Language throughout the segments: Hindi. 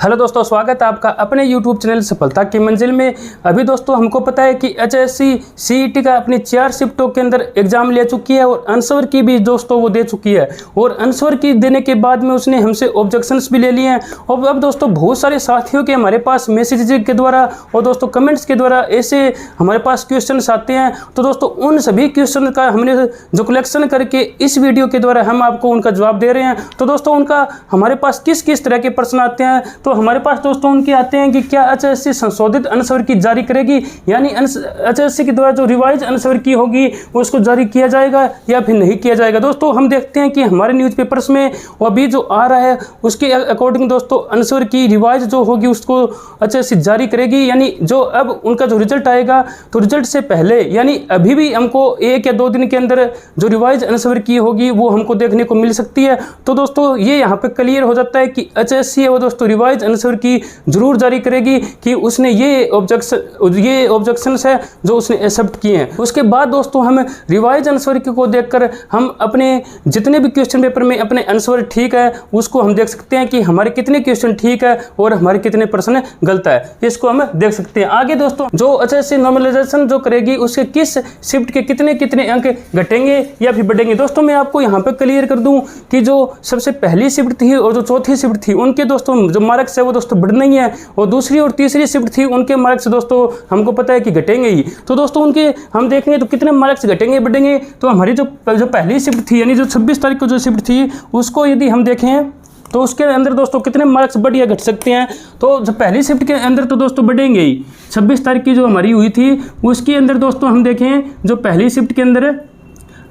हेलो दोस्तों, स्वागत है आपका अपने YouTube चैनल सफलता की मंजिल में। अभी दोस्तों हमको पता है कि HSC CET का अपनी 4 शिफ्टों के अंदर एग्जाम ले चुकी है और आंसर की भी दोस्तों वो दे चुकी है। और आंसर की देने के बाद में उसने हमसे ऑब्जेक्शंस भी ले लिए हैं। और अब दोस्तों बहुत सारे साथियों के हमारे पास मैसेज के द्वारा और दोस्तों कमेंट्स के द्वारा ऐसे हमारे पास क्वेश्चन आते हैं। तो दोस्तों उन सभी क्वेश्चन का हमने जो कलेक्शन करके इस वीडियो के द्वारा हम आपको उनका जवाब दे रहे हैं। तो दोस्तों उनका हमारे पास किस किस तरह के प्रश्न आते हैं, तो हमारे पास दोस्तों उनके आते हैं कि क्या HSC संशोधित आंसर की जारी करेगी, यानी HSC के द्वारा जो रिवाइज आंसर की होगी उसको जारी किया जाएगा या फिर नहीं किया जाएगा। दोस्तों हम देखते हैं कि हमारे न्यूज़पेपर्स में अभी जो आ रहा है उसके अकॉर्डिंग दोस्तों आंसर की रिवाइज जो होगी उसको HSC जारी करेगी। यानी जो अब उनका जो रिजल्ट आएगा तो रिजल्ट से पहले यानी अभी भी हमको 1 या 2 दिन के अंदर जो रिवाइज आंसर की होगी वो हमको देखने को मिल सकती है। तो दोस्तों ये यहाँ पे क्लियर हो जाता है कि HSC है वो दोस्तों रिवाइज आंसर की जरूर जारी करेगी कि उसने ये ऑब्जेक्शंस है जो उसने एक्सेप्ट किए हैं। उसके बाद दोस्तों हम रिवाइज आंसर को देखकर हम अपने जितने भी क्वेश्चन पेपर में अपने आंसर ठीक है उसको हम देख सकते हैं कि हमारे कितने क्वेश्चन ठीक है और हमारे कितने प्रश्न गलत है, इसको हम देख सकते हैं। आगे दोस्तों जो HSC नॉर्मलाइजेशन जो करेगी उसके किस शिफ्ट के कितने कितने अंक घटेंगे या फिर बढ़ेंगे। दोस्तों मैं आपको यहाँ पे क्लियर कर दूं कि जो सबसे पहली शिफ्ट थी और जो चौथी शिफ्ट थी उनके दोस्तों जो मार्क्स है वो दोस्तों बढ़ना ही है, और दूसरी और तीसरी शिफ्ट थी उनके मार्क्स दोस्तों हमको पता है कि घटेंगे ही। तो दोस्तों उनके हम देखेंगे तो कितने मार्क्स घटेंगे बढ़ेंगे। तो हमारी जो पहली शिफ्ट थी यानी जो 26 तारीख को जो शिफ्ट थी उसको यदि हम देखें तो उसके अंदर दोस्तों कितने मार्क्स बढ़ या घट सकते हैं। तो जो पहली शिफ्ट के अंदर तो दोस्तों बढ़ेंगे ही। 26 तारीख की जो हमारी हुई थी उसके अंदर दोस्तों हम देखें जो पहली शिफ्ट के अंदर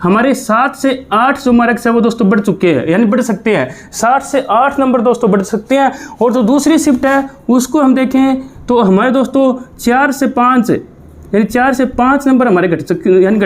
हमारे 7 से 8 जो मार्क्स है वो दोस्तों बढ़ चुके हैं, यानी बढ़ सकते हैं 60 से 8 नंबर दोस्तों बढ़ सकते हैं। और जो दूसरी शिफ्ट है उसको हम देखें तो हमारे दोस्तों 4 से 5 यानी 4 से 5 नंबर हमारे घट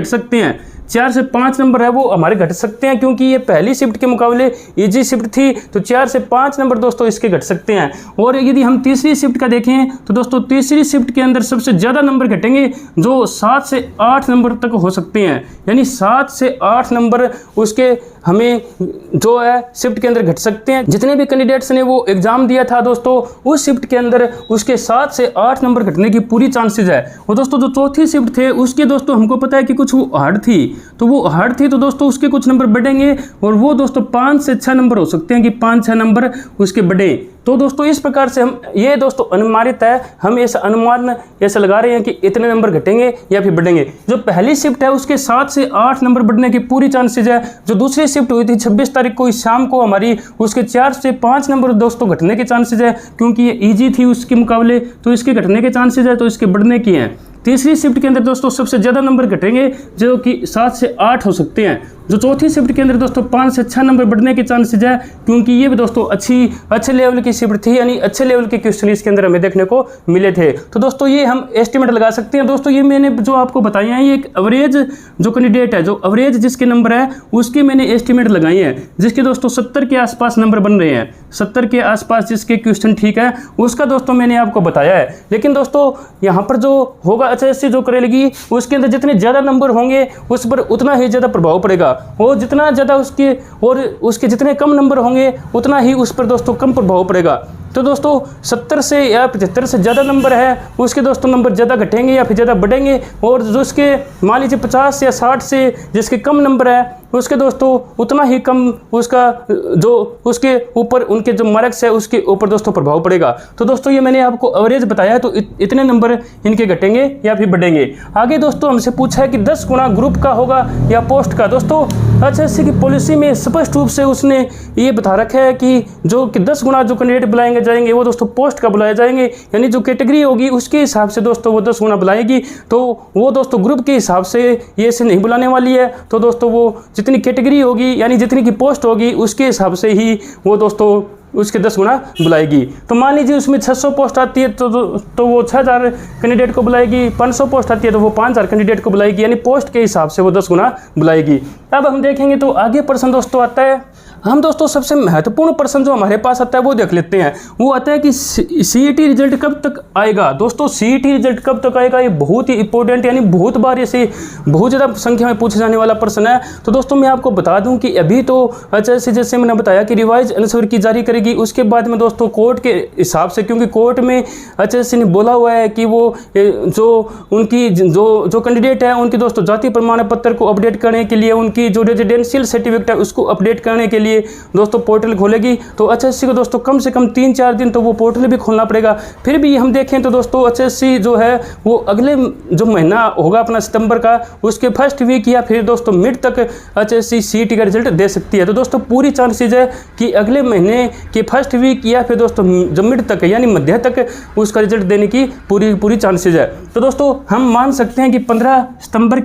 सकते हैं। 4 से 5 नंबर है वो हमारे घट सकते हैं क्योंकि ये पहली शिफ्ट के मुकाबले इजी शिफ्ट थी, तो 4 से 5 नंबर दोस्तों इसके घट सकते हैं। और यदि हम तीसरी शिफ्ट का देखें तो दोस्तों तीसरी शिफ्ट के अंदर सबसे ज़्यादा नंबर घटेंगे जो 7 से 8 नंबर तक हो सकते हैं, यानी 7 से 8 नंबर उसके हमें जो है शिफ्ट के अंदर घट सकते हैं। जितने भी कैंडिडेट्स ने वो एग्ज़ाम दिया था दोस्तों उस शिफ्ट के अंदर उसके 7 से 8 नंबर घटने की पूरी चांसेज है। और दोस्तों जो चौथी शिफ्ट थे उसके दोस्तों हमको पता है कि कुछ वो हार्ड थी, तो वो हार्ड थी तो दोस्तों उसके कुछ नंबर बढ़ेंगे और वो दोस्तों 5 से 6 नंबर हो सकते हैं कि 5-6 नंबर उसके बढ़े। तो दोस्तों इस प्रकार से हम ये दोस्तों अनुमानित है, हम ऐसा अनुमान ऐसा लगा रहे हैं कि इतने नंबर घटेंगे या फिर बढ़ेंगे। जो पहली शिफ्ट है उसके 7 से 8 नंबर बढ़ने की पूरी चांसेज है। जो दूसरी शिफ्ट हुई थी 26 तारीख को इस शाम को हमारी उसके 4 से 5 नंबर दोस्तों घटने के चांसेज है क्योंकि ये ईजी थी उसके मुकाबले, तो इसके घटने के चांसेज है, तो इसके बढ़ने की हैं। तीसरी शिफ्ट के अंदर दोस्तों सबसे ज़्यादा नंबर घटेंगे जो कि 7 से 8 हो सकते हैं। जो चौथी शिफ्ट के अंदर दोस्तों 5 से 6 नंबर बढ़ने के चांसेज है क्योंकि ये भी दोस्तों अच्छे लेवल की शिफ्ट थी, यानी अच्छे लेवल के क्वेश्चन इसके अंदर हमें देखने को मिले थे। तो दोस्तों ये हम एस्टिमेट लगा सकते हैं। दोस्तों ये मैंने जो आपको बताई है ये एक एवरेज जो कैंडिडेट है, जो एवरेज जिसके नंबर है उसके मैंने एस्टिमेट लगाई है, जिसके दोस्तों 70 के आसपास नंबर बन रहे हैं। 70 के आसपास जिसके क्वेश्चन ठीक है उसका दोस्तों मैंने आपको बताया है। लेकिन दोस्तों यहाँ पर जो होगा HSC जो करेगी उसके अंदर जितने ज़्यादा नंबर होंगे उस पर उतना ही ज़्यादा प्रभाव पड़ेगा, और जितना ज़्यादा उसके जितने कम नंबर होंगे उतना ही उस पर दोस्तों कम प्रभाव पड़ेगा। तो दोस्तों 70 से या 75 से ज़्यादा नंबर है उसके दोस्तों नंबर ज़्यादा घटेंगे या फिर ज़्यादा बढ़ेंगे, और जो उसके मान लीजिए 50 या 60 से जिसके कम नंबर है उसके दोस्तों उतना ही कम उसका जो उसके ऊपर उनके जो मार्क्स है उसके ऊपर दोस्तों प्रभाव पड़ेगा। तो दोस्तों ये मैंने आपको एवरेज बताया है, तो इतने नंबर इनके घटेंगे या फिर बढ़ेंगे। आगे दोस्तों हमसे पूछा है कि 10 गुना ग्रुप का होगा या पोस्ट का। दोस्तों HSC की पॉलिसी में स्पष्ट रूप से उसने ये बता रखा है कि 10 गुना जो कैंडिडेट बुलाएंगे जाएंगे वो दोस्तों पोस्ट का बुलाए जाएंगे, यानी जो कैटेगरी होगी उसके हिसाब से दोस्तों वो 10 गुना बुलाएगी। तो वो दोस्तों ग्रुप के हिसाब से ये से नहीं बुलाने वाली है, तो दोस्तों वो जितनी कैटेगरी होगी यानी जितनी की पोस्ट होगी उसके हिसाब से ही वो दोस्तों उसके 10 गुना बुलाएगी। तो मान लीजिए उसमें 600 पोस्ट आती है तो वो 6000 कैंडिडेट को बुलाएगी, 500 पोस्ट आती है तो वो 5000 कैंडिडेट को बुलाएगी, यानी पोस्ट के हिसाब से वो 10 गुना बुलाएगी। अब हम देखेंगे तो आगे प्रश्न दोस्तों आता है। हम दोस्तों सबसे महत्वपूर्ण प्रश्न जो हमारे पास आता है वो देख लेते हैं। वो आता है कि सीईटी रिजल्ट कब तक आएगा। दोस्तों सीईटी रिजल्ट कब तक आएगा, ये बहुत ही इंपॉर्टेंट यानी बहुत बार ऐसे बहुत ज़्यादा संख्या में पूछे जाने वाला प्रश्न है। तो दोस्तों मैं आपको बता दूं कि अभी तो एचएससी जैसे मैंने बताया कि रिवाइज आंसर की जारी करेगी, उसके बाद में दोस्तों कोर्ट के हिसाब से, क्योंकि कोर्ट में एचएससी ने बोला हुआ है कि वो जो उनकी जो कैंडिडेट है उनकी दोस्तों जाति प्रमाण पत्र को अपडेट करने के लिए, उनकी जो रेजिडेंशियल सर्टिफिकेट है उसको अपडेट करने के लिए दोस्तों पोर्टल खोलेगी। तो एचएससी को दोस्तों कम से कम 3-4 दिन तो वो पोर्टल भी खोलना पड़ेगा। फिर भी हम देखें तो दोस्तों एचएससी जो है वो अगले जो महीना होगा अपना सितंबर का, उसके फर्स्ट वीक या फिर दोस्तों मिड तक एचएससी सीईटी का रिजल्ट दे सकती है। तो दोस्तों पूरी चांसेज है कि अगले महीने के फर्स्ट वीक या फिर दोस्तों जो मिड तक यानी मध्य तक उसका रिजल्ट देने की पूरी चांसेज है। तो दोस्तों हम मान सकते हैं कि 15 सितंबर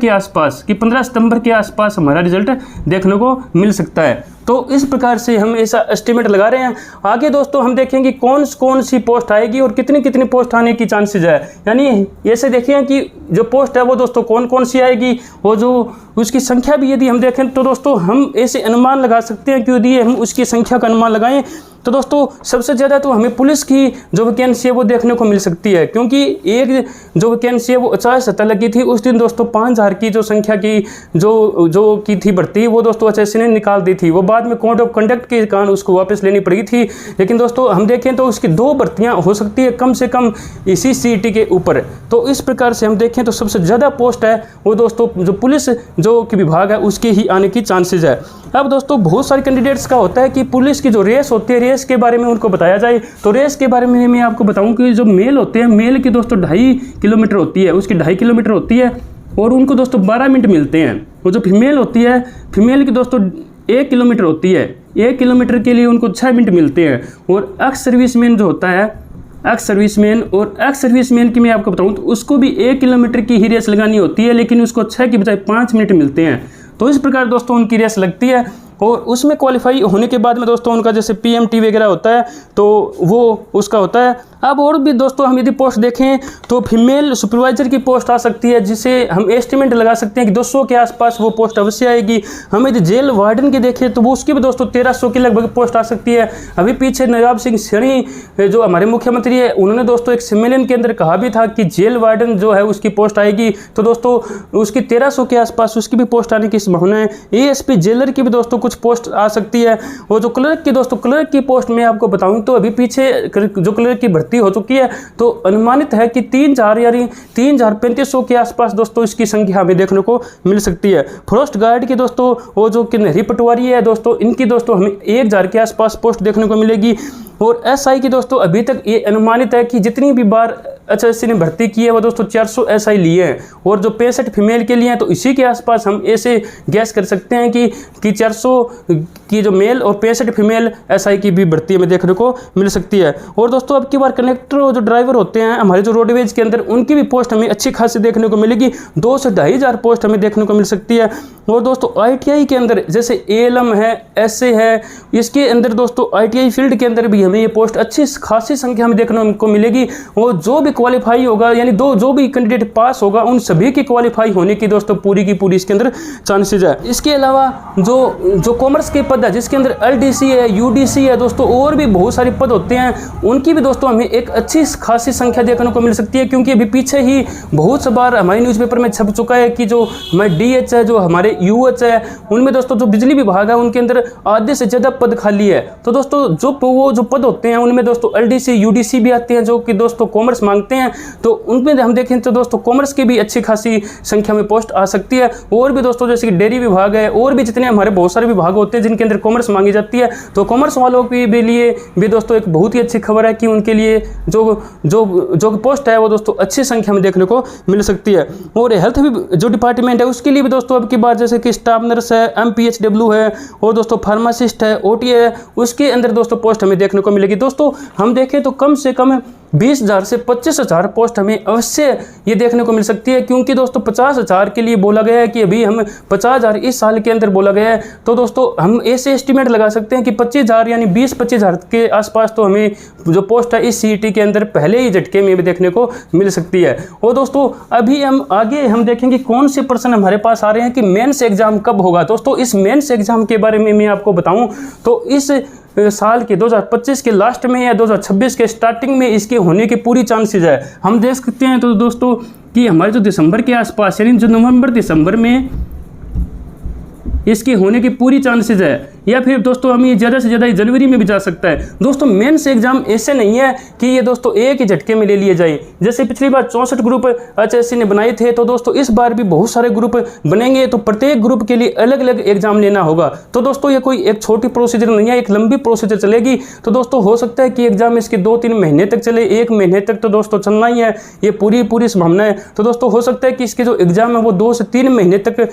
के आसपास हमारा रिजल्ट देखने को मिल सकता है। तो इस प्रकार से हम ऐसा एस्टिमेट लगा रहे हैं। आगे दोस्तों हम देखेंगे कौन सी पोस्ट आएगी और कितनी पोस्ट आने की चांसेज है। यानी ऐसे देखिए कि जो पोस्ट है वो दोस्तों कौन सी आएगी और जो उसकी संख्या भी यदि हम देखें तो दोस्तों हम ऐसे अनुमान लगा सकते हैं कि यदि हम उसकी संख्या का अनुमान लगाएं तो दोस्तों सबसे ज़्यादा तो हमें पुलिस की जो वैकेंसी है वो देखने को मिल सकती है, क्योंकि एक जो वैकेंसी है वो 50-70 लगी थी उस दिन दोस्तों 5000 की जो संख्या की जो की थी भर्ती वो दोस्तों एचएससी ने निकाल दी थी। वो बाद में कोड ऑफ कंडक्ट के कारण उसको वापस लेनी पड़ी थी। लेकिन दोस्तों हम देखें तो उसकी 2 भर्तियाँ हो सकती है कम से कम इसी सीईटी के ऊपर। तो इस प्रकार से हम देखें तो सबसे ज़्यादा पोस्ट है वो दोस्तों जो पुलिस जो की विभाग है उसके ही आने की चांसेज है। अब दोस्तों बहुत सारे कैंडिडेट्स का होता है कि पुलिस की जो रेस होती है, रेस के बारे में उनको बताया जाए। तो रेस के बारे में मैं आपको बताऊं कि जो मेल होते हैं, मेल की दोस्तों 2.5 किलोमीटर होती है, उसकी 2.5 किलोमीटर होती है और उनको दोस्तों 12 मिनट मिलते हैं। और जो फीमेल होती है, फीमेल की दोस्तों 1 किलोमीटर होती है, 1 किलोमीटर के लिए उनको 6 मिनट मिलते हैं। और एक्स सर्विसमैन जो होता है, एक्स सर्विसमैन की मैं आपको बताऊं तो उसको भी 1 किलोमीटर की ही रेस लगानी होती है, लेकिन उसको 6 की बजाय 5 मिनट मिलते हैं। तो इस प्रकार दोस्तों उनकी रेस लगती है और उसमें क्वालिफाई होने के बाद में दोस्तों उनका जैसे पीएमटी वगैरह होता है तो वो उसका होता है। अब और भी दोस्तों हम यदि पोस्ट देखें तो फीमेल सुपरवाइजर की पोस्ट आ सकती है, जिसे हम एस्टिमेट लगा सकते हैं कि 200 के आसपास वो पोस्ट अवश्य आएगी। हम यदि जेल वार्डन की देखें तो वो उसकी भी दोस्तों 1300 के लगभग पोस्ट आ सकती है। अभी पीछे नवाब सिंह सैनी जो हमारे मुख्यमंत्री है उन्होंने दोस्तों एक सम्मेलन के अंदर कहा भी था कि जेल वार्डन जो है उसकी पोस्ट आएगी। तो दोस्तों उसकी 1300 के आसपास उसकी भी पोस्ट आने की संभावना है। एएसपी जेलर की भी दोस्तों कुछ पोस्ट आ सकती है। और जो क्लर्क की दोस्तों क्लर्क की पोस्ट में आपको बताऊं तो अभी पीछे जो क्लर्क की भर्ती हो चुकी है तो अनुमानित है कि 3000 यानी 3500 के आसपास दोस्तों इसकी संख्या हमें देखने को मिल सकती है। फॉरेस्ट गार्ड की दोस्तों वो जो किन्नरी पटवारी है दोस्तों इनकी दोस्तों हमें 1000 के आसपास पोस्ट देखने को मिलेगी। और एसआई की दोस्तों अभी तक ये अनुमानित है कि जितनी भी बार एचएससी ने भर्ती की है वो दोस्तों 400 एसआई लिए हैं और जो 65 फीमेल के लिए हैं तो इसी के आसपास हम ऐसे गैस कर सकते हैं कि 400 की जो मेल और 65 फीमेल एसआई की भी भर्ती हमें देखने को मिल सकती है। और दोस्तों अब की बार कंडक्टर और जो ड्राइवर होते हैं हमारे जो रोडवेज के अंदर उनकी भी पोस्ट हमें अच्छी खासी देखने को मिलेगी। 2 से 2500 पोस्ट हमें देखने को मिल सकती है। और दोस्तों आईटीआई के अंदर जैसे एएलएम है, एसए है, इसके अंदर दोस्तों आईटीआई फील्ड के अंदर भी हमें ये पोस्ट अच्छी खासी संख्या में देखने को मिलेगी। और जो भी क्वालिफाई होगा यानी जो भी कैंडिडेट पास होगा उन सभी के क्वालिफाई होने की दोस्तों पूरी की पूरी इसके अंदर चांसेज है। इसके अलावा जो कॉमर्स के पद है जिसके अंदर एलडीसी है, यूडीसी है दोस्तों और भी बहुत सारे पद होते हैं उनकी भी दोस्तों हमें एक अच्छी खासी संख्या देखने को मिल सकती है। क्योंकि अभी पीछे ही बहुत सा बार हमारे न्यूज़पेपर में छप चुका है कि जो हमारे डीएच है, जो हमारे यूएच है, उनमें दोस्तों जो बिजली विभाग है उनके अंदर आधे से ज़्यादा पद खाली है। तो दोस्तों जो पद होते हैं उनमें दोस्तों एलडीसी यूडीसी भी आते हैं जो कि दोस्तों कॉमर्स मांगते हैं। तो उनमें हम देखें तो दोस्तों कॉमर्स की भी अच्छी खासी संख्या में पोस्ट आ सकती है। और भी दोस्तों जैसे कि डेयरी विभाग है और भी जितने हमारे बहुत सारे विभाग होते हैं जिनके अंदर कॉमर्स मांगी जाती है। तो कॉमर्स वालों के लिए भी दोस्तों एक बहुत ही अच्छी खबर है कि उनके लिए जो पोस्ट है वो दोस्तों अच्छी संख्या में देखने को मिल सकती है। और हेल्थ भी जो डिपार्टमेंट है उसके लिए भी दोस्तों अब की बार जैसे कि स्टाफ नर्स है, MPHW है और दोस्तों फार्मासिस्ट है, OTA है, उसके अंदर दोस्तों पोस्ट हमें देखने को मिलेगी। दोस्तों हम देखें तो कम से कम 20,000 से 25,000 पोस्ट हमें अवश्य ये देखने को मिल सकती है, क्योंकि दोस्तों 50,000 के लिए बोला गया है कि अभी हम 50,000 इस साल के अंदर बोला गया है। तो दोस्तों हम ऐसे एस्टिमेट लगा सकते हैं कि 25,000 यानी 20-25,000 के आसपास तो हमें जो पोस्ट है इस CET के अंदर पहले ही झटके में भी देखने को मिल सकती है। और दोस्तों अभी हम आगे देखेंगे कौन से प्रश्न हमारे पास आ रहे हैं कि मेंस एग्जाम कब होगा। दोस्तों इस मेंस एग्जाम के बारे में मैं आपको बताऊं तो इस साल के 2025 के लास्ट में या 2026 के स्टार्टिंग में इसके होने के पूरी चांसेस है। हम देख सकते हैं तो दोस्तों कि हमारे जो दिसंबर के आसपास यानी जो नवंबर दिसंबर में इसके होने की पूरी चांसेस है, या फिर दोस्तों हम ये ज़्यादा से ज़्यादा जनवरी में भी जा सकता है। दोस्तों मेंस एग्जाम ऐसे नहीं है कि ये दोस्तों एक ही झटके में ले लिए जाए। जैसे पिछली बार 64 ग्रुप HSC ने बनाए थे, तो दोस्तों इस बार भी बहुत सारे ग्रुप बनेंगे, तो प्रत्येक ग्रुप के लिए अलग अलग एग्जाम लेना होगा। तो दोस्तों ये कोई एक छोटी प्रोसीजर नहीं है, एक लंबी प्रोसीजर चलेगी। तो दोस्तों हो सकता है कि एग्जाम इसके 2-3 महीने तक चले, 1 महीने तक तो दोस्तों चलना ही है, ये पूरी संभावना है। तो दोस्तों हो सकता है कि इसके जो एग्जाम है वो 2 से 3 महीने तक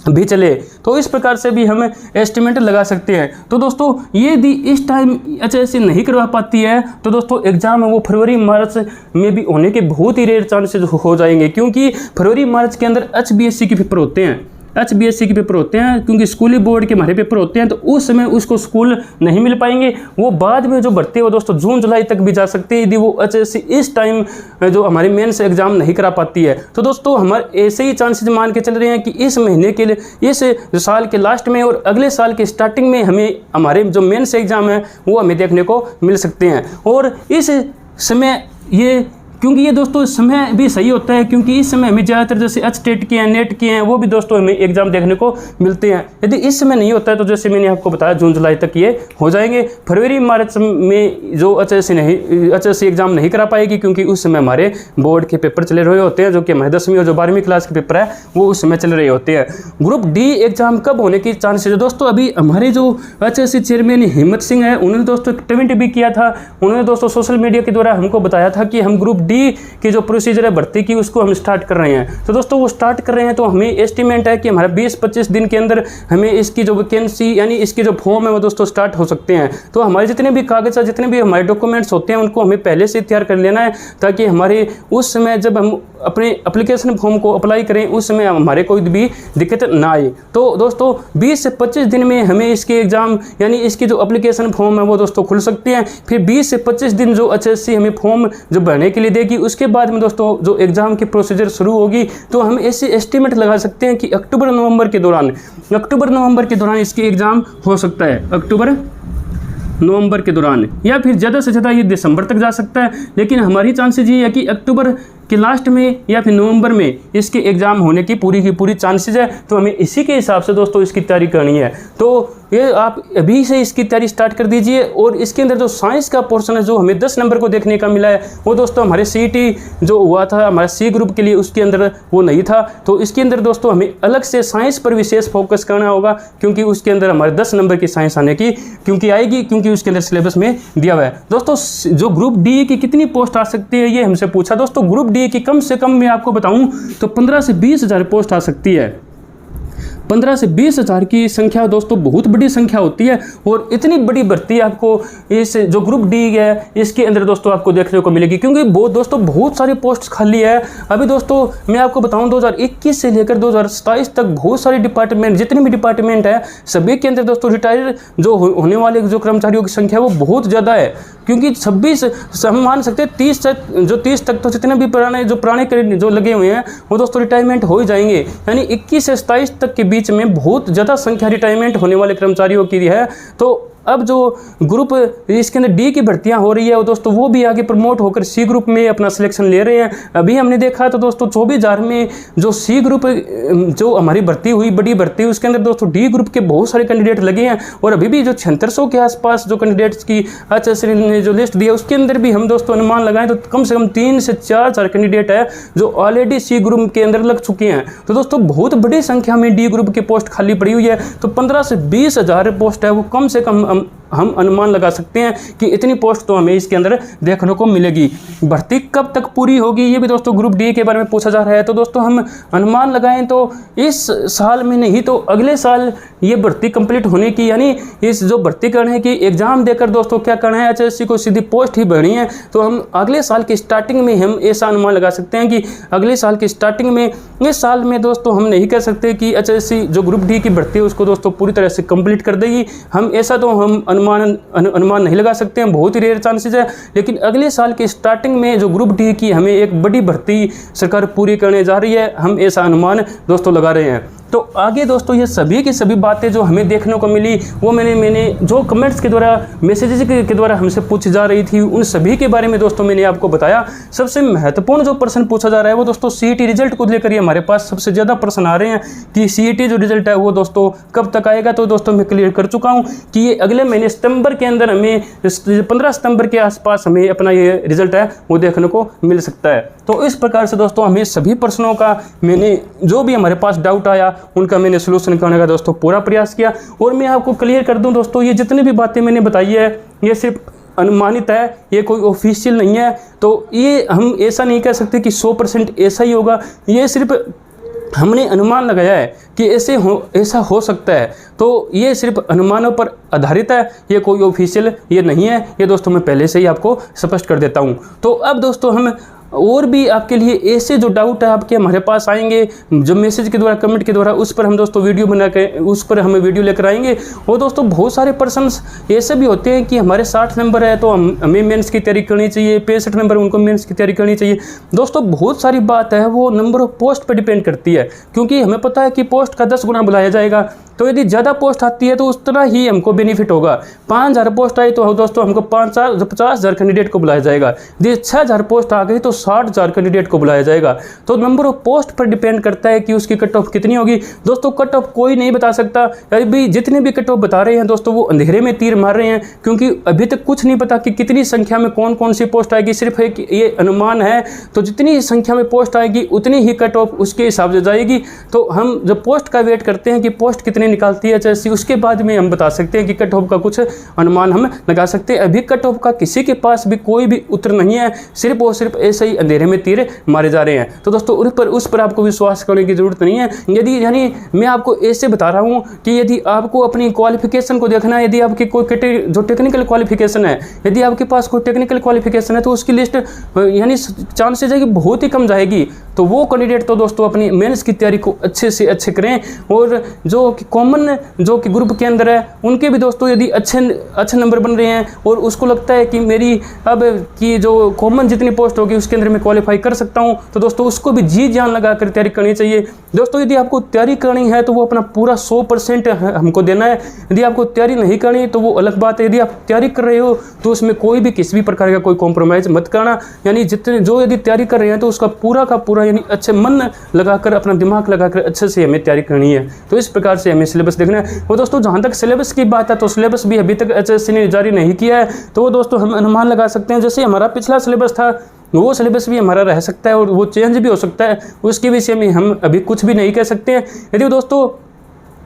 भी चले। तो इस प्रकार से भी हम एस्टिमेट लगा सकते हैं। तो दोस्तों ये यदि इस टाइम HSC नहीं करवा पाती है तो दोस्तों एग्जाम है वो फरवरी मार्च में भी होने के बहुत ही रेयर चांसेस हो जाएंगे, क्योंकि फरवरी मार्च के अंदर HBSC के पेपर होते हैं, HBSC के पेपर होते हैं, क्योंकि स्कूली बोर्ड के हमारे पेपर होते हैं। तो उस समय उसको स्कूल नहीं मिल पाएंगे। वो बाद में जो भर्ती है वो दोस्तों जून जुलाई तक भी जा सकती है यदि वो HSC इस टाइम जो हमारी मेंस एग्जाम नहीं करा पाती है। तो दोस्तों हमारे ऐसे ही चांसेस मान के चल रहे हैं कि इस महीने के लिए, इस साल के लास्ट में और अगले साल के स्टार्टिंग में हमें हमारे जो मेंस एग्जाम है वो हमें देखने को मिल सकते हैं। और इस समय ये, क्योंकि ये दोस्तों समय भी सही होता है, क्योंकि इस समय हमें ज़्यादातर जैसे HTET के हैं, नेट के हैं, वो भी दोस्तों हमें एग्जाम देखने को मिलते हैं। यदि इस समय नहीं होता है तो जैसे मैंने आपको बताया जून जुलाई तक ये हो जाएंगे। फरवरी मार्च में जो HSC एग्जाम नहीं करा पाएगी, क्योंकि उस समय हमारे बोर्ड के पेपर चले रहे होते हैं, जो कि हमारे 10वीं और जो 12वीं क्लास के पेपर है वो उस समय चल रहे होते हैं। ग्रुप D एग्जाम कब होने की चांसेस है दोस्तों? अभी हमारे जो HSC चेयरमैन हिम्मत सिंह है उन्होंने दोस्तों एक ट्वीट भी किया था। उन्होंने दोस्तों सोशल मीडिया के द्वारा हमको बताया था कि हम ग्रुप D की जो प्रोसीजर है भर्ती की उसको हम स्टार्ट कर रहे हैं। तो दोस्तों वो स्टार्ट कर रहे हैं तो हमें एस्टिमेट है कि हमारा 20-25 दिन के अंदर हमें इसकी जो वैकेंसी यानी इसकी जो फॉर्म है वो दोस्तों स्टार्ट हो सकते हैं। तो हमारे जितने भी कागज जितने भी हमारे डॉक्यूमेंट्स होते हैं उनको हमें पहले से तैयार कर लेना है, ताकि हमारे उस समय जब हम अपने एप्लीकेशन फॉर्म को अप्लाई करें उस समय हमारे कोई भी दिक्कत ना आए। तो दोस्तों 20 से 25 दिन में हमें इसके एग्जाम यानी इसकी जो एप्लीकेशन फॉर्म है वो दोस्तों खुल सकते हैं। फिर 20 से 25 दिन जो HSC हमें फॉर्म जो भरने के लिए देगी, उसके बाद में दोस्तों जो एग्जाम की प्रोसीजर शुरू होगी। तो हम ऐसे एस्टिमेट लगा सकते हैं कि अक्टूबर नवंबर के दौरान इसके एग्जाम हो सकता है, अक्टूबर नवंबर के दौरान, या फिर ज़्यादा से ज़्यादा ये दिसंबर तक जा सकता है। लेकिन हमारी चांसेस ये है कि अक्टूबर के लास्ट में या फिर नवंबर में इसके एग्ज़ाम होने की पूरी चांसेस है। तो हमें इसी के हिसाब से दोस्तों इसकी तैयारी करनी है। तो ये आप अभी से इसकी तैयारी स्टार्ट कर दीजिए। और इसके अंदर जो साइंस का पोर्शन है जो हमें 10 नंबर को देखने का मिला है वो दोस्तों हमारे CET जो हुआ था हमारे C ग्रुप के लिए उसके अंदर वो नहीं था। तो इसके अंदर दोस्तों हमें अलग से साइंस पर विशेष फोकस करना होगा, क्योंकि उसके अंदर हमारे 10 नंबर की साइंस आने की क्योंकि उसके अंदर सिलेबस में दिया हुआ है। दोस्तों जो ग्रुप D की कितनी पोस्ट आ सकती है ये हमसे पूछा। दोस्तों ग्रुप D की कम से कम मैं आपको बताऊं तो 15 से 20 हज़ार पोस्ट आ सकती है। 15 से 20 हज़ार की संख्या दोस्तों बहुत बड़ी संख्या होती है। और इतनी बड़ी भर्ती आपको इस जो ग्रुप D है इसके अंदर दोस्तों आपको देखने को मिलेगी, क्योंकि दोस्तों बहुत सारी पोस्ट खाली है। अभी दोस्तों मैं आपको बताऊं 2021 से लेकर 2027 तक बहुत सारे डिपार्टमेंट जितने भी डिपार्टमेंट है सभी के अंदर दोस्तों रिटायर जो होने वाले जो कर्मचारियों की संख्या वो बहुत ज़्यादा है। क्योंकि 26 हम मान सकते हैं 30 तक तो जितने भी पुराने जो लगे हुए हैं वो दोस्तों रिटायरमेंट हो ही जाएंगे। यानी 21 से 27 तक के बीच में बहुत ज़्यादा संख्या रिटायरमेंट होने वाले कर्मचारियों की है। तो अब जो ग्रुप इसके अंदर D की भर्तियां हो रही है वो दोस्तों वो भी आगे प्रमोट होकर C ग्रुप में अपना सिलेक्शन ले रहे हैं। अभी हमने देखा तो दोस्तों 24,000 में जो C ग्रुप जो हमारी भर्ती हुई बड़ी भर्ती उसके अंदर दोस्तों D ग्रुप के बहुत सारे कैंडिडेट लगे हैं। और अभी भी जो 7600 के आसपास जो कैंडिडेट्स की HSC ने जो लिस्ट दिया उसके अंदर भी हम दोस्तों अनुमान लगाएं तो कम से कम 3 से 4,000 कैंडिडेट है जो ऑलरेडी C ग्रुप के अंदर लग चुके हैं। तो दोस्तों बहुत बड़ी संख्या में D ग्रुप की पोस्ट खाली पड़ी हुई है। तो 15 से 20 हज़ार पोस्ट है वो कम से कम हम अनुमान लगा सकते हैं कि इतनी पोस्ट तो हमें इसके अंदर देखने को मिलेगी। भर्ती कब तक पूरी होगी ये भी दोस्तों ग्रुप डी के बारे में पूछा जा रहा है। तो दोस्तों हम अनुमान लगाएं तो इस साल में नहीं तो अगले साल ये भर्ती कंप्लीट होने की, यानी इस जो भर्ती करने है कि एग्जाम देकर दोस्तों क्या करना है, एचएससी को सीधी पोस्ट ही भरनी है। तो हम अगले साल की स्टार्टिंग में हम ऐसा अनुमान लगा सकते हैं कि अगले साल की स्टार्टिंग में, इस साल में दोस्तों हम नहीं कह सकते कि एचएससी जो ग्रुप डी की भर्ती है उसको दोस्तों पूरी तरह से कंप्लीट कर देगी। हम ऐसा तो हम अनुमान नहीं लगा सकते हैं, बहुत ही रेयर चांसेस है। लेकिन अगले साल की स्टार्टिंग में जो ग्रुप डी की हमें एक बड़ी भर्ती सरकार पूरी करने जा रही है, हम ऐसा अनुमान दोस्तों लगा रहे हैं। तो आगे दोस्तों ये सभी की सभी बातें जो हमें देखने को मिली वो मैंने जो कमेंट्स के द्वारा, मैसेजेस के द्वारा हमसे पूछी जा रही थी, उन सभी के बारे में दोस्तों मैंने आपको बताया। सबसे महत्वपूर्ण जो प्रश्न पूछा जा रहा है वो दोस्तों सीईटी रिजल्ट को लेकर ही हमारे पास सबसे ज़्यादा प्रश्न आ रहे हैं कि सीईटी जो रिजल्ट है वो दोस्तों कब तक आएगा। तो दोस्तों मैं क्लियर कर चुका हूँ कि ये अगले महीने सितंबर के अंदर, हमें 15 सितंबर के आसपास हमें अपना ये रिजल्ट है वो देखने को मिल सकता है। तो इस प्रकार से दोस्तों हमें सभी प्रश्नों का, मैंने जो भी हमारे पास डाउट आया उनका मैंने सोल्यूशन करने का दोस्तों पूरा प्रयास किया। और मैं आपको क्लियर कर दूं दोस्तों, ये जितनी भी बातें मैंने बताई है ये सिर्फ अनुमानित है, ये कोई ऑफिशियल नहीं है। तो ये हम ऐसा नहीं कह सकते कि 100% ऐसा ही होगा, ये सिर्फ हमने अनुमान लगाया है कि ऐसा हो सकता है। तो ये सिर्फ अनुमानों पर आधारित है, ये कोई ऑफिशियल ये नहीं है। ये दोस्तों मैं पहले से ही आपको स्पष्ट कर देता हूँ। तो अब दोस्तों हम और भी आपके लिए ऐसे जो डाउट है आपके हमारे पास आएंगे, जो मैसेज के द्वारा, कमेंट के द्वारा, उस पर हम दोस्तों वीडियो बना के उस पर हमें वीडियो लेकर आएंगे। और दोस्तों बहुत सारे पर्सन्स ऐसे भी होते हैं कि हमारे 60 नंबर है तो हमें मेंस की तैयारी करनी चाहिए, 65 नंबर उनको मेंस की तैयारी करनी चाहिए। दोस्तों बहुत सारी बात है वो नंबर ऑफ पोस्ट पर डिपेंड करती है, क्योंकि हमें पता है कि पोस्ट का 10 गुना बुलाया जाएगा। तो यदि ज़्यादा पोस्ट आती है तो उस तरह ही हमको बेनिफिट होगा। 5000 पोस्ट आई तो दोस्तों हमको 50,000 कैंडिडेट को बुलाया जाएगा। यदि 6000 पोस्ट आ गई तो 60,000 कैंडिडेट को बुलाया जाएगा। तो नंबर ऑफ पोस्ट पर डिपेंड करता है कि उसकी कट ऑफ कितनी होगी। दोस्तों कट ऑफ कोई नहीं बता सकता, अभी जितने भी कट ऑफ बता रहे हैं दोस्तों वो अंधेरे में तीर मार रहे हैं, क्योंकि अभी तक कुछ नहीं पता कि कितनी संख्या में कौन कौन सी पोस्ट आएगी। सिर्फ एक ये अनुमान है, तो जितनी संख्या में पोस्ट आएगी उतनी ही कट ऑफ उसके हिसाब से जाएगी। तो हम जब पोस्ट का वेट करते हैं कि पोस्ट कितने निकालती है एचएससी, उसके बाद में हम बता सकते हैं कि कट ऑफ का कुछ अनुमान हम लगा सकते हैं। अभी कट ऑफ का किसी के पास भी कोई भी उत्तर नहीं है, सिर्फ और सिर्फ ऐसे ही अंधेरे में तीर मारे जा रहे हैं। तो दोस्तों उस पर आपको विश्वास करने की जरूरत नहीं है। यदि यानी मैं आपको ऐसे बता रहा हूं कि यदि आपको अपनी क्वालिफिकेशन को देखना है, यदि आपकी कोई जो टेक्निकल क्वालिफिकेशन है, यदि आपके पास कोई टेक्निकल क्वालिफिकेशन है तो उसकी लिस्ट यानी चांसेस है कि बहुत ही कम जाएगी। तो वो कैंडिडेट तो दोस्तों अपनी मेंस की तैयारी को अच्छे से अच्छे करें। और जो कि कॉमन जो कि ग्रुप के अंदर है उनके भी दोस्तों यदि अच्छे नंबर बन रहे हैं और उसको लगता है कि मेरी अब की जो कॉमन जितनी पोस्ट होगी उसके अंदर मैं क्वालिफाई कर सकता हूं, तो दोस्तों उसको भी जी जान लगा कर तैयारी करनी चाहिए। दोस्तों यदि आपको तैयारी करनी है तो वो अपना पूरा 100% हमको देना है। यदि आपको तैयारी नहीं करनी तो वो अलग बात है। यदि आप तैयारी कर रहे हो तो उसमें कोई भी किसी भी प्रकार का कोई कॉम्प्रोमाइज़ मत करना। यानी यदि तैयारी कर रहे हैं तो उसका पूरा का पूरा यानी अच्छे मन लगाकर, अपना दिमाग लगाकर अच्छे से हमें तैयारी करनी है। तो इस प्रकार से हमें सिलेबस देखना है। वो दोस्तों जहाँ तक सिलेबस की बात है तो सिलेबस भी अभी तक एचएससी ने जारी नहीं किया है। तो वो दोस्तों हम अनुमान लगा सकते हैं, जैसे हमारा पिछला सिलेबस था वो सिलेबस भी हमारा रह सकता है और वो चेंज भी हो सकता है। उसके विषय में हम अभी कुछ भी नहीं कह सकते हैं। यदि दोस्तों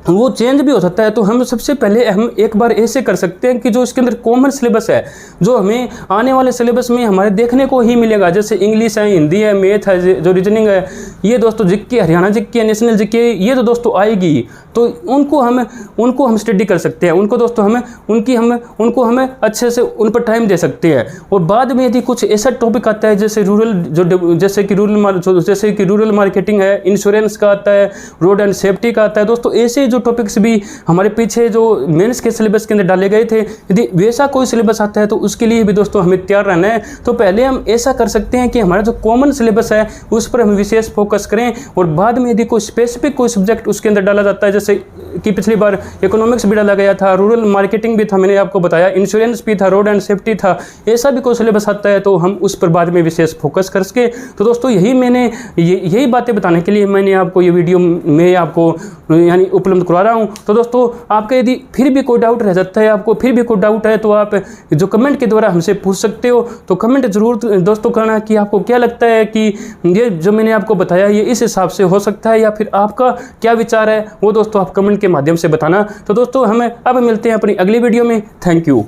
वो चेंज भी हो सकता है तो हम सबसे पहले हम एक बार ऐसे कर सकते हैं कि जो इसके अंदर कॉमन सिलेबस है, जो हमें आने वाले सिलेबस में हमारे देखने को ही मिलेगा, जैसे इंग्लिश है, हिंदी है, मैथ है, जो रीजनिंग है, ये दोस्तों GK, Haryana GK, national GK, ये तो दोस्तों आएगी। तो उनको हम स्टडी कर सकते हैं। उनको दोस्तों हमें अच्छे से उन पर टाइम दे सकते हैं। और बाद में यदि कुछ ऐसा टॉपिक आता है जैसे कि रूरल मार्केटिंग है, इंश्योरेंस का आता है, रोड एंड सेफ्टी का आता है, दोस्तों ऐसे जो टॉपिक्स भी हमारे पीछे जो मेंस के सिलेबस के अंदर डाले गए थे, यदि वैसा कोई सिलेबस आता है तो उसके लिए भी दोस्तों हमें तैयार रहना है। तो पहले हम ऐसा कर सकते हैं कि हमारा जो कॉमन सिलेबस है उस पर हम विशेष फोकस करें, और बाद में यदि कोई स्पेसिफिक कोई सब्जेक्ट उसके अंदर डाला जाता है, जैसे कि पिछली बार इकोनॉमिक्स भी डाला गया था, रूरल मार्केटिंग भी था, मैंने आपको बताया, इंश्योरेंस भी था, रोड एंड सेफ्टी था, ऐसा भी कोई सिलेबस आता है तो हम उस पर बाद में विशेष फोकस कर सके। तो दोस्तों यही बातें बताने के लिए मैंने आपको ये वीडियो में आपको यानी उपलब्ध उपलब्ध करवा रहा हूँ। तो दोस्तों आपका यदि फिर भी कोई डाउट रह जाता है, आपको फिर भी कोई डाउट है, तो आप जो कमेंट के द्वारा हमसे पूछ सकते हो। तो कमेंट जरूर दोस्तों करना कि आपको क्या लगता है कि ये जो मैंने आपको बताया ये इस हिसाब से हो सकता है, या फिर आपका क्या विचार है वो दोस्तों आप कमेंट के माध्यम से बताना। तो दोस्तों हमें अब मिलते हैं अपनी अगली वीडियो में। Thank you.